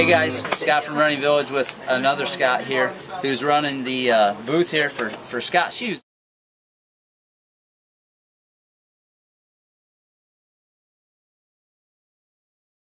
Hey guys, Scott from Running Village with another Scott here who's running the booth here for Scott Shoes.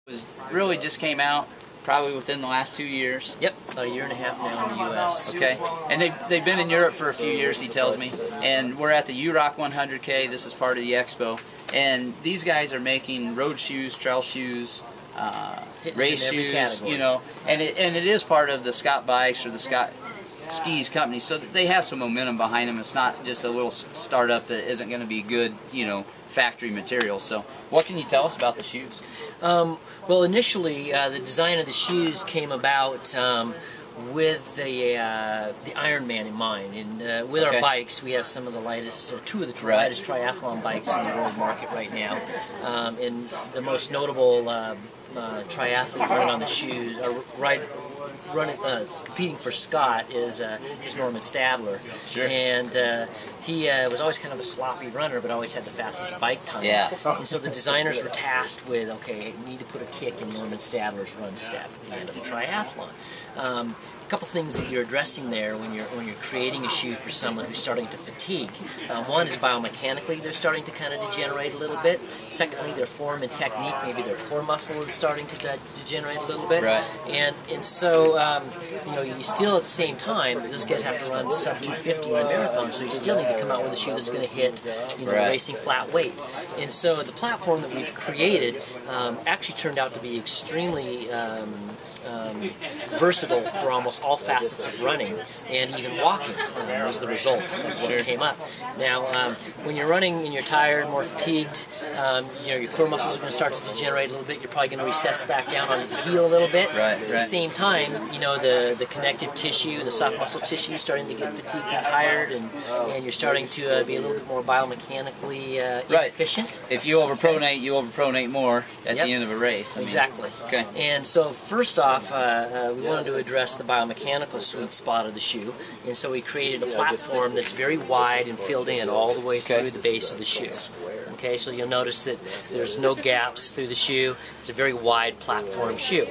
It was really just came out probably within the last 2 years. Yep, about a year and a half now in the U.S. Okay, and they've been in Europe for a few years, he tells me, and we're at the UROC 100K. This is part of the expo, and these guys are making road shoes, trail shoes, race shoes, you know, and it is part of the Scott Bikes or the Scott Skis company, so they have some momentum behind them. It's not just a little startup that isn't going to be good, you know, factory material. So what can you tell us about the shoes? Well, initially the design of the shoes came about with the Ironman in mind, and with our bikes we have some of the lightest, two of the lightest triathlon bikes in the world market right now, and the most notable triathlete running on the shoes, competing for Scott is Norman Stadler. Sure. And he was always kind of a sloppy runner, but always had the fastest bike time. Yeah. And so the designers were tasked with, okay, you need to put a kick in Norman Stadler's run step at the end of the triathlon. A couple things that you're addressing there when you're creating a shoe for someone who's starting to fatigue. One is biomechanically they're starting to kind of degenerate a little bit. Secondly, their form and technique, maybe their core muscle is starting to degenerate a little bit. Right. And so you know, you still at the same time, those guys have to run sub 250 in a marathon, so you still need to come out with a shoe that's going to hit, you know, racing flat weight. And so the platform that we've created actually turned out to be extremely versatile for almost all facets of running and even walking was the result of what came up. Now, when you're running and you're tired, more fatigued, you know, your core muscles are going to start to degenerate a little bit. You're probably going to recess back down on the heel a little bit. At the same time, you know, the connective tissue and the soft muscle tissue is starting to get fatigued and tired, and you're starting to be a little bit more biomechanically inefficient. If you overpronate, you overpronate more at the end of a race. I mean, exactly. Okay. And so first off, we wanted to address the biomechanical sweet spot of the shoe, and so we created a platform that's very wide and filled in all the way through the base of the shoe. Okay, so you'll notice that there's no gaps through the shoe. It's a very wide platform shoe.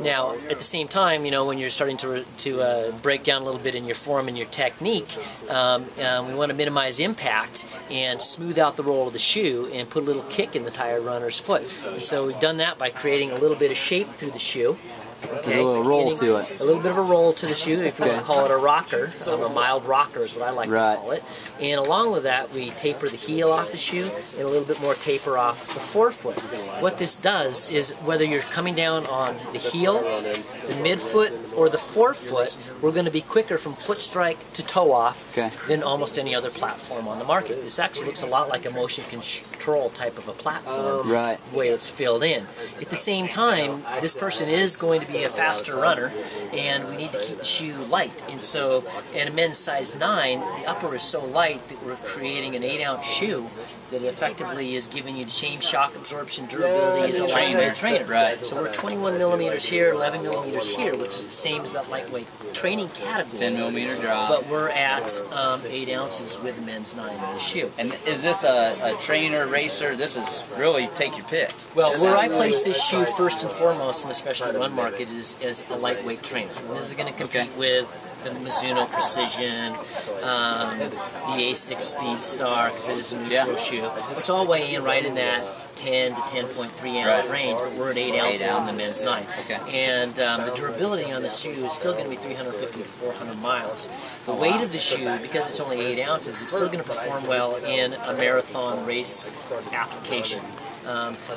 Now, at the same time, you know, when you're starting to break down a little bit in your form and your technique, we want to minimize impact and smooth out the roll of the shoe and put a little kick in the tired runner's foot. And so we've done that by creating a little bit of shape through the shoe. Okay. There's a little roll to it. A little bit of a roll to the shoe, if you want to call it a rocker. A mild rocker is what I like to call it. And along with that, we taper the heel off the shoe and a little bit more taper off the forefoot. What this does is, whether you're coming down on the heel, the midfoot, or the forefoot, we're going to be quicker from foot strike to toe off than almost any other platform on the market. This actually looks a lot like a motion control type of a platform, the way it's filled in. At the same time, this person is going to be a faster runner, and we need to keep the shoe light. And so, in a men's size 9, the upper is so light that we're creating an 8-ounce shoe that effectively is giving you the same shock absorption durability as a lightweight trainer. So we're 21 millimeters here, 11 millimeters here, which is the same as that lightweight training category. 10 millimeter drop. But we're at 8 ounces with the men's 9 in the shoe. And is this a trainer, racer? This is really take your pick. Well, where I place this shoe first and foremost in the specialty run market is as a lightweight trainer. And this is going to compete with the Mizuno Precision, the A6 Speed Star, because it is a neutral shoe, which all weigh in right in that 10 to 10.3 ounce range, but we're at 8 ounces in the men's 9. And the durability on the shoe is still going to be 350 to 400 miles. The weight of the shoe, because it's only 8 ounces, is still going to perform well in a marathon race application.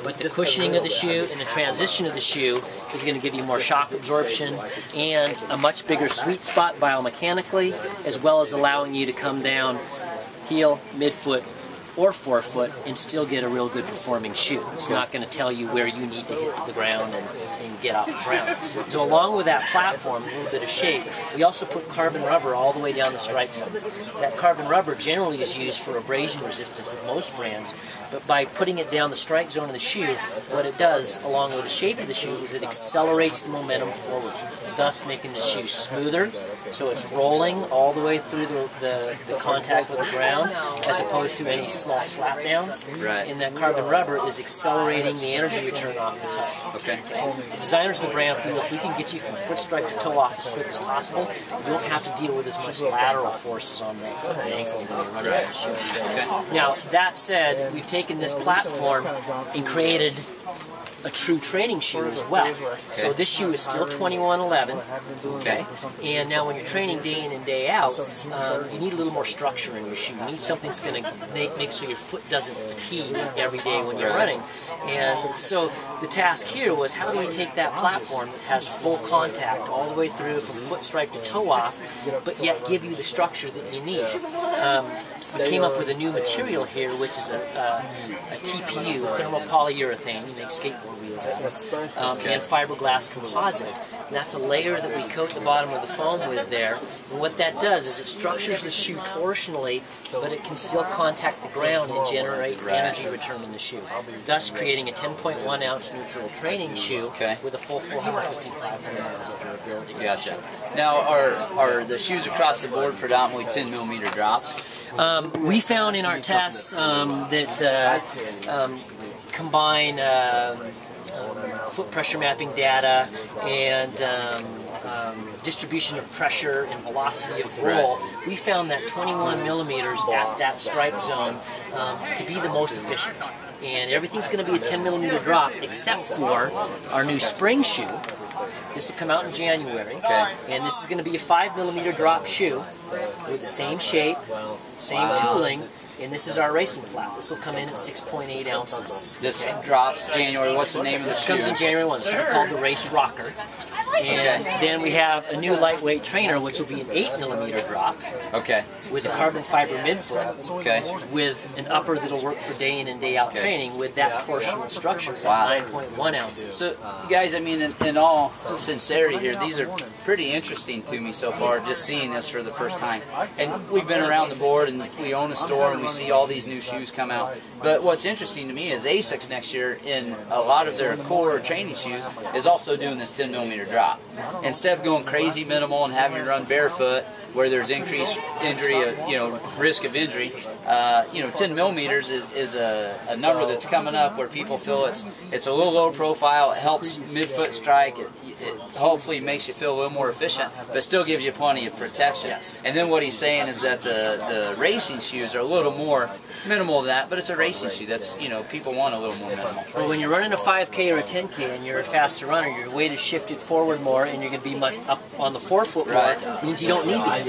But the cushioning of the shoe and the transition of the shoe is going to give you more shock absorption and a much bigger sweet spot biomechanically, as well as allowing you to come down heel, midfoot, or forefoot and still get a real good performing shoe. It's not going to tell you where you need to hit the ground and get off the ground. So along with that platform, a little bit of shape, we also put carbon rubber all the way down the strike zone. That carbon rubber generally is used for abrasion resistance with most brands, but by putting it down the strike zone of the shoe, what it does, along with the shape of the shoe, is it accelerates the momentum forward, thus making the shoe smoother, so it's rolling all the way through the contact with the ground, as opposed to any small slap downs, Right. and that carbon rubber is accelerating the energy return off the toe. Okay. The designers of the brand feel if we can get you from foot strike to toe off as quick as possible, you don't have to deal with as much lateral forces on the foot and ankle when you're running Right. the shoe. Okay. Now, that said, we've taken this platform and created a true training shoe as well. So this shoe is still 2111. Okay. And now when you're training day in and day out, you need a little more structure in your shoe. You need something that's going to make so your foot doesn't fatigue every day when you're running. And so the task here was, how do we take that platform that has full contact all the way through from foot strike to toe off, but yet give you the structure that you need? We came up with a new material here, which is a TPU, thermal polyurethane. You make skateboard wheels out of, and fiberglass composite. And that's a layer that we coat the bottom of the foam with there. And what that does is it structures the shoe torsionally, but it can still contact the ground and generate energy return in the shoe, thus creating a 10.1 ounce neutral training shoe with a full 455 millimeters of durability. Gotcha. Now, are the shoes across the board predominantly 10 millimeter drops? We found in our tests that combine foot pressure mapping data and distribution of pressure and velocity of roll, we found that 21 millimeters at that stripe zone to be the most efficient. And everything's going to be a 10 millimeter drop except for our new spring shoe. This will come out in January, and this is going to be a 5 millimeter drop shoe with the same shape, same tooling, and this is our racing flat. This will come in at 6.8 ounces. This drops January. What's the name of the shoe? This comes in January 1. It's called the Race Rocker. And then we have a new lightweight trainer, which will be an 8 millimeter drop. With a carbon fiber midfoot. With an upper that'll work for day in and day out training with that torsional structure at 9.1 ounces. So, guys, I mean, in all sincerity here, these are pretty interesting to me so far, just seeing this for the first time. And we've been around the board, and we own a store, and we see all these new shoes come out. But what's interesting to me is ASICS next year, in a lot of their core training shoes, is also doing this 10 millimeter drop. Instead of going crazy minimal and having to run barefoot, where there's increased injury, risk of injury, 10 millimeters is a number that's coming up where people feel it's a little lower profile. It helps midfoot strike. It hopefully makes you feel a little more efficient, but still gives you plenty of protection. And then what he's saying is that the racing shoes are a little more minimal than that, but it's a racing shoe. That's, people want a little more minimal. Well, when you're running a 5K or a 10K and you're a faster runner, your weight is shifted forward more and you're going to be much up on the forefoot more. It means you don't need to use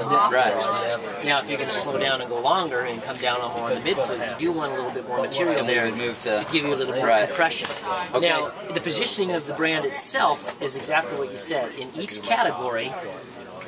Now, if you're going to slow down and go longer and come down on more on the midfoot, you do want a little bit more material there to give you a little more compression. Now, the positioning of the brand itself is exactly what you said. In each category,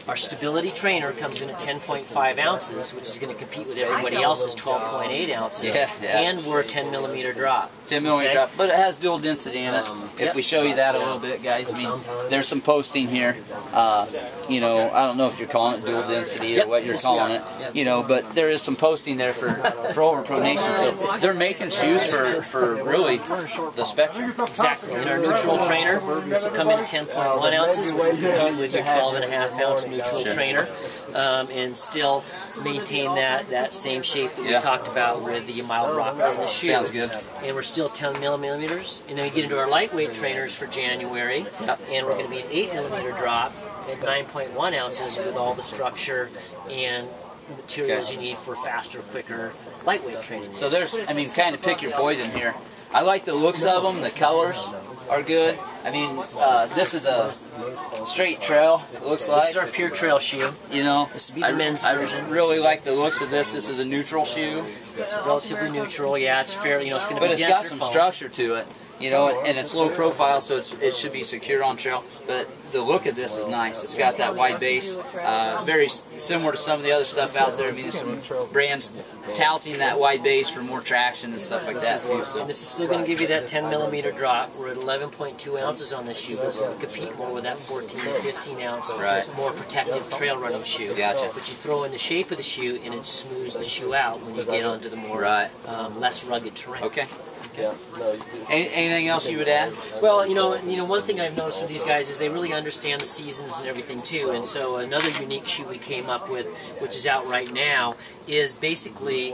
our stability trainer comes in at 10.5 ounces, which is going to compete with everybody else's 12.8 ounces, and we're a 10 millimeter drop. 10 millimeter drop, but it has dual density in it. If we show you that a little bit, guys, I mean, there's some posting here. I don't know if you're calling it dual density or what you're calling it, but there is some posting there for Overpro Nation. So they're making shoes for really the spectrum. Exactly. In our neutral trainer, this will come in at 10.1 ounces, which will compete with your 12.5 ounce neutral trainer, and still maintain that same shape that we talked about with the mild rocker in the shoe. Sounds good. And we're still 10 millimeters. And then we get into our lightweight trainers for January, and we're going to be an 8 millimeter drop at 9.1 ounces with all the structure and materials you need for faster, quicker, lightweight training. So there's, kind of pick your poison here. I like the looks of them. The colors are good. This is a straight trail, it looks like. This is our pure trail shoe. This would be the men's version. I really like the looks of this. This is a neutral shoe. It's relatively neutral, it's fairly, it's going to be But it's got some structure to it. And it's low profile, so it should be secure on trail. But the look of this is nice. It's got that wide base, very similar to some of the other stuff out there. There's some brands touting that wide base for more traction and stuff like that too. So. And this is still going to give you that 10 millimeter drop. We're at 11.2 ounces on this shoe, but it's going to compete more with that 14 to 15 ounce, more protective trail running shoe. Gotcha. But you throw in the shape of the shoe, and it smooths the shoe out when you get onto the more less rugged terrain. Okay. Anything else you would add? Well, one thing I've noticed with these guys is they really understand the seasons and everything too. And so another unique shoe we came up with, which is out right now, is basically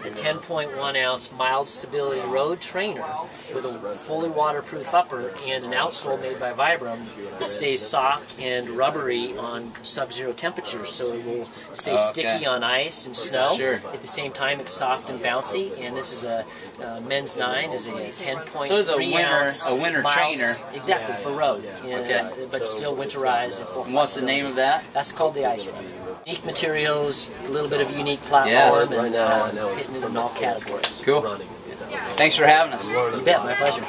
a 10.1 ounce mild stability road trainer with a fully waterproof upper and an outsole made by Vibram that stays soft and rubbery on sub-zero temperatures, so it will stay sticky on ice and snow. Sure. At the same time, it's soft and bouncy, and this is a men's 9 is a 10.3 So it's a winter miles, trainer. exactly, for road, but still winterized. And what's the name of that? That's called the Ice Run. Unique materials, a little bit of unique platform, and hitting it in all categories. Cool. Thanks for having us. You bet, my pleasure.